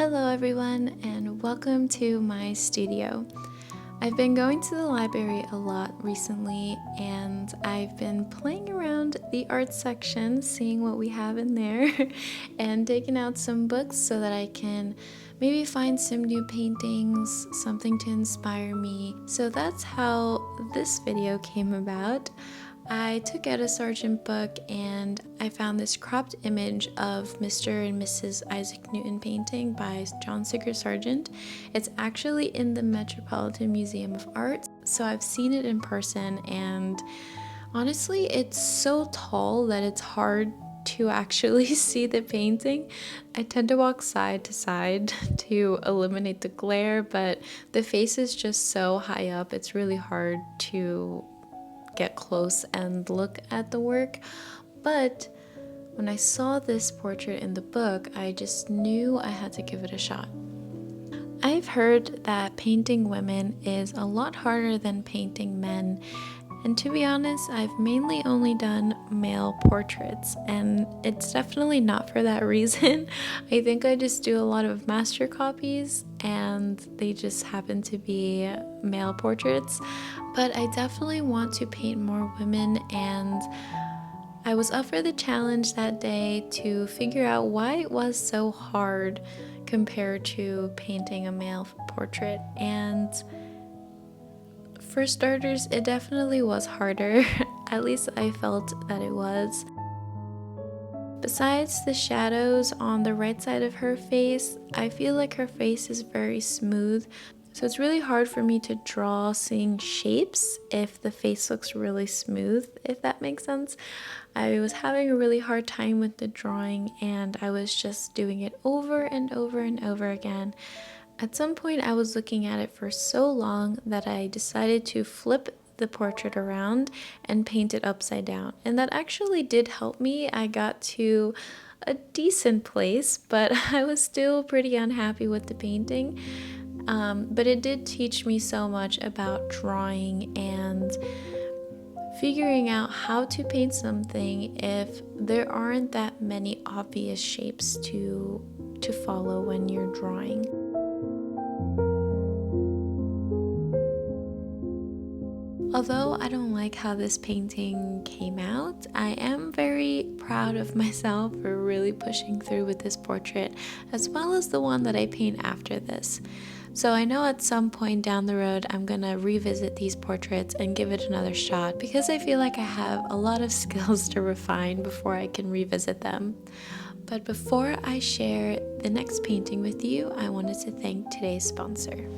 Hello everyone and welcome to my studio. I've been going to the library a lot recently and I've been playing around the art section, seeing what we have in there and taking out some books so that I can maybe find some new paintings, something to inspire me. So that's how this video came about. I took out a Sargent book and I found this cropped image of Mr. and Mrs. Isaac Newton painting by John Singer Sargent. It's actually in the Metropolitan Museum of Art, so I've seen it in person, and honestly it's so tall that it's hard to actually see the painting. I tend to walk side to side to eliminate the glare, but the face is just so high up, it's really hard to get close and look at the work. But when I saw this portrait in the book, I just knew I had to give it a shot. I've heard that painting women is a lot harder than painting men, and to be honest, I've mainly only done male portraits, and it's definitely not for that reason. I think I just do a lot of master copies and they just happen to be male portraits. But I definitely want to paint more women, and I was up for the challenge that day to figure out why it was so hard compared to painting a male portrait. And for starters, it definitely was harder. At least I felt that it was. Besides the shadows on the right side of her face, I feel like her face is very smooth. So it's really hard for me to draw seeing shapes if the face looks really smooth, if that makes sense. I was having a really hard time with the drawing and I was just doing it over and over and over again. At some point I was looking at it for so long that I decided to flip the portrait around and paint it upside down. And that actually did help me. I got to a decent place, but I was still pretty unhappy with the painting. But it did teach me so much about drawing and figuring out how to paint something if there aren't that many obvious shapes to follow when you're drawing. Although I don't like how this painting came out, I am very proud of myself for really pushing through with this portrait, as well as the one that I paint after this. So I know at some point down the road I'm gonna revisit these portraits and give it another shot, because I feel like I have a lot of skills to refine before I can revisit them. But before I share the next painting with you, I wanted to thank today's sponsor.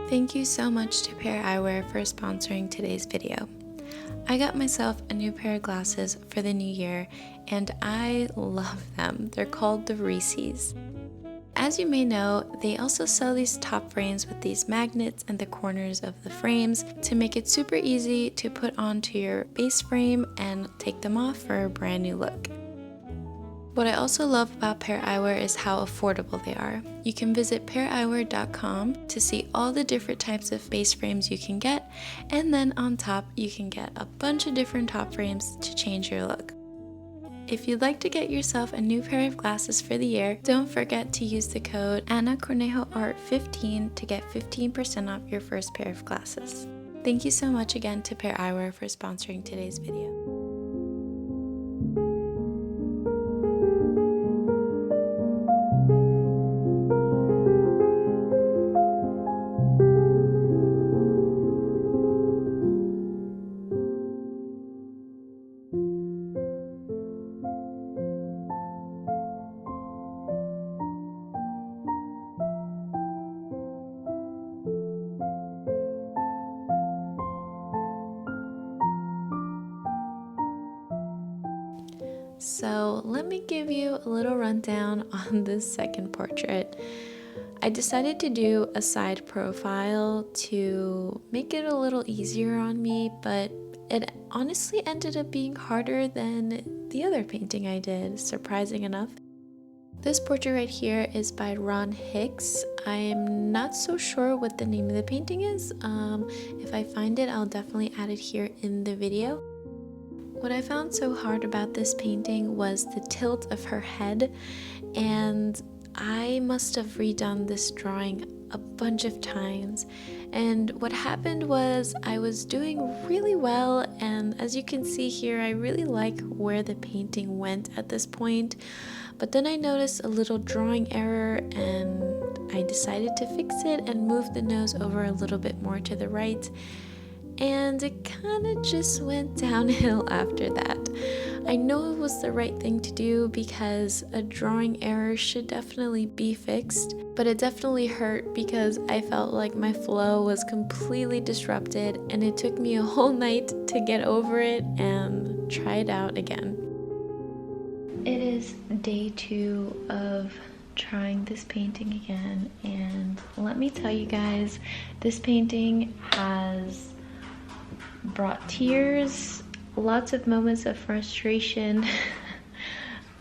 Thank you so much to Pair Eyewear for sponsoring today's video. I got myself a new pair of glasses for the new year and I love them. They're called the Reese's. As you may know, they also sell these top frames with these magnets in the corners of the frames to make it super easy to put onto your base frame and take them off for a brand new look. What I also love about Pair Eyewear is how affordable they are. You can visit paireyewear.com to see all the different types of base frames you can get, and then on top you can get a bunch of different top frames to change your look. If you'd like to get yourself a new pair of glasses for the year, don't forget to use the code AnnaCornejoArt15 to get 15% off your first pair of glasses. Thank you so much again to Pair Eyewear for sponsoring today's video. So let me give you a little rundown on this second portrait. I decided to do a side profile to make it a little easier on me, but it honestly ended up being harder than the other painting I did, surprising enough. This portrait right here is by Ron Hicks. I am not so sure what the name of the painting is. If I find it, I'll definitely add it here in the video. What I found so hard about this painting was the tilt of her head, and I must have redone this drawing a bunch of times. And what happened was I was doing really well, and as you can see here, I really like where the painting went at this point. But then I noticed a little drawing error, and I decided to fix it and move the nose over a little bit more to the right. And it kind of just went downhill after that. I know it was the right thing to do because a drawing error should definitely be fixed, but it definitely hurt because I felt like my flow was completely disrupted, and it took me a whole night to get over it and try it out again. It is day 2 of trying this painting again, and let me tell you guys, this painting has brought tears, lots of moments of frustration.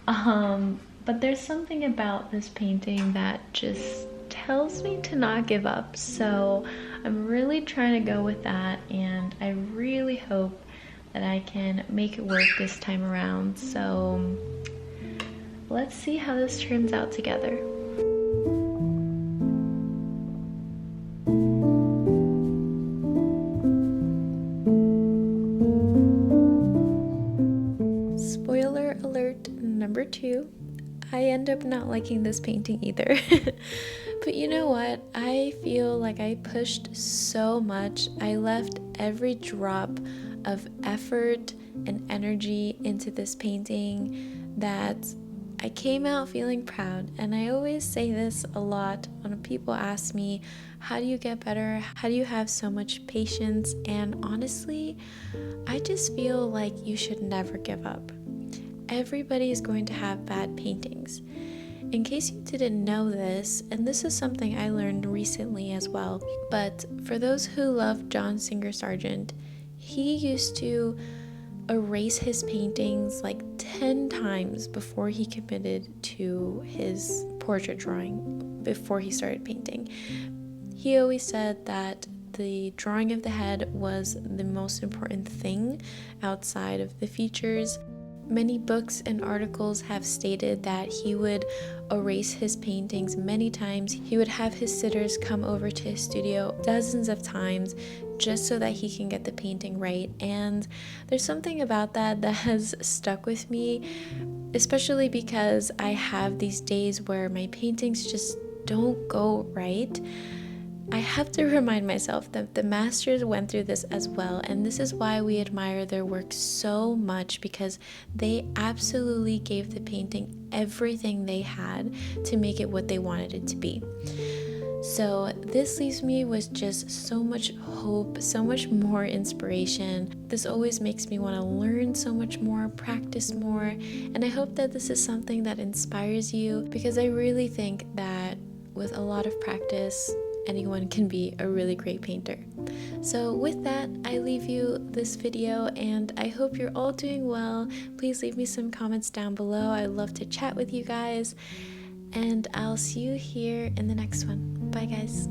But there's something about this painting that just tells me to not give up. So I'm really trying to go with that, and I really hope that I can make it work this time around. So let's see how this turns out together. Spoiler alert number 2, I end up not liking this painting either. But you know what? I feel like I pushed so much. I left every drop of effort and energy into this painting that I came out feeling proud. And I always say this a lot when people ask me, how do you get better? How do you have so much patience? And honestly, I just feel like you should never give up. Everybody is going to have bad paintings. In case you didn't know this, and this is something I learned recently as well, but for those who love John Singer Sargent, he used to erase his paintings like 10 times before he committed to his portrait drawing, before he started painting. He always said that the drawing of the head was the most important thing outside of the features. Many books and articles have stated that he would erase his paintings many times. He would have his sitters come over to his studio dozens of times just so that he can get the painting right. And there's something about that has stuck with me, especially because I have these days where my paintings just don't go right. I have to remind myself that the masters went through this as well, and this is why we admire their work so much, because they absolutely gave the painting everything they had to make it what they wanted it to be. So this leaves me with just so much hope, so much more inspiration. This always makes me want to learn so much more, practice more, and I hope that this is something that inspires you, because I really think that with a lot of practice, anyone can be a really great painter. So with that, I leave you this video, and I hope you're all doing well. Please leave me some comments down below. I'd love to chat with you guys, and I'll see you here in the next one. Bye guys.